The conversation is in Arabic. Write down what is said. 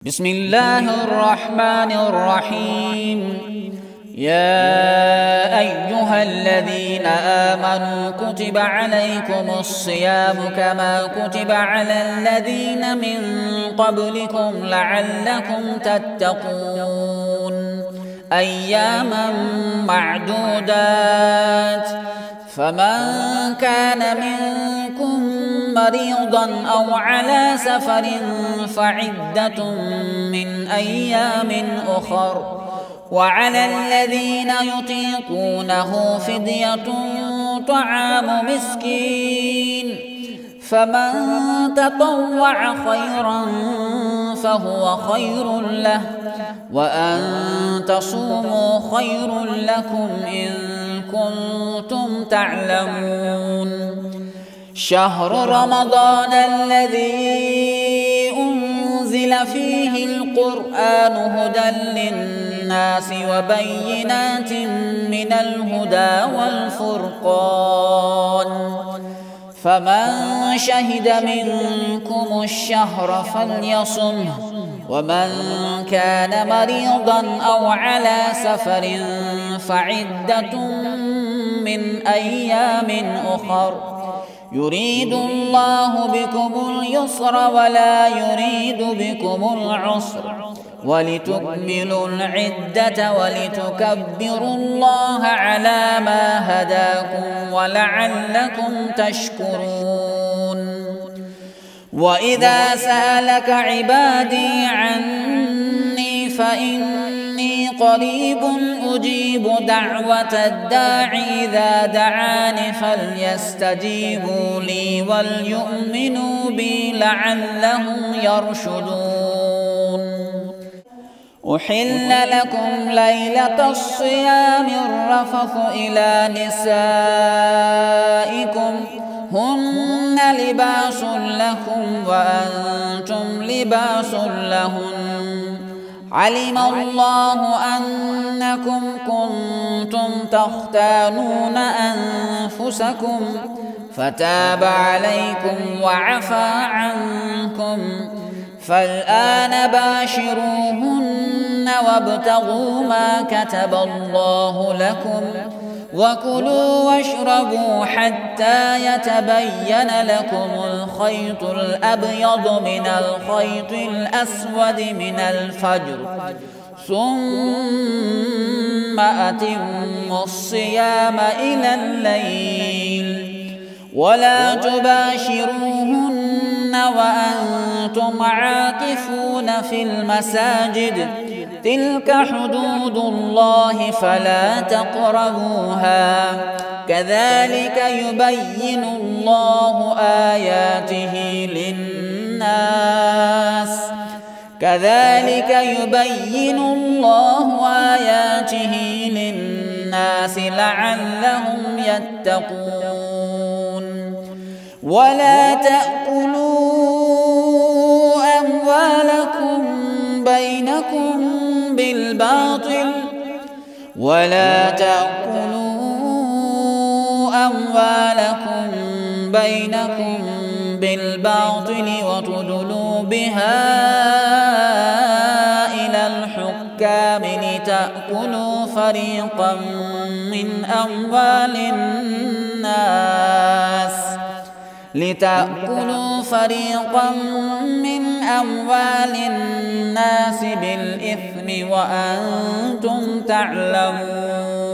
بسم الله الرحمن الرحيم. يا أيها الذين آمنوا كتب عليكم الصيام كما كتب على الذين من قبلكم لعلكم تتقون أياما معدودات. فمن كان منكم مريضا أو على سفر فعدة من أيام أخر، وعلى الذين يطيقونه فدية طعام مسكين، فمن تطوع خيرا فهو خير له، وأن تصوموا خير لكم إن كنتم تعلمون. شهر رمضان الذي أنزل فيه القرآن هدى للناس وبينات من الهدى والفرقان، فمن شهد منكم الشهر فليصمه، ومن كان مريضا أو على سفر فعدة من أيام أخر، يريد الله بكم اليسر ولا يريد بكم العسر، ولتكملوا العدة ولتكبروا الله على ما هداكم ولعلكم تشكرون. وإذا سألك عبادي عني فإني قريب أجيب دعوة الداع إذا دعان فليستجيبوا لي وليؤمنوا بي لعلهم يرشدون. أحل لكم ليلة الصيام الرفث إلى نسائكم هن لباس لكم وأنتم لباس لهن، علم الله أنكم كنتم تختانون أنفسكم فتاب عليكم وعفى عنكم، فالآن باشروهن وابتغوا ما كتب الله لكم، وكلوا واشربوا حتى يتبين لكم الخيط الأبيض من الخيط الأسود من الفجر، ثم أتموا الصيام إلى الليل، ولا تباشروهن وأنتم عاكفون في المساجد، تلك حدود الله فلا تقربوها، كذلك يبين الله آياته للناس لعلهم يتقون. ولا تأكلوا أموالكم بينكم بالباطل وتدلوا بها إلى الحكام لتأكلوا فريقا من أموال الناس بالإثم وأنتم تعلمون.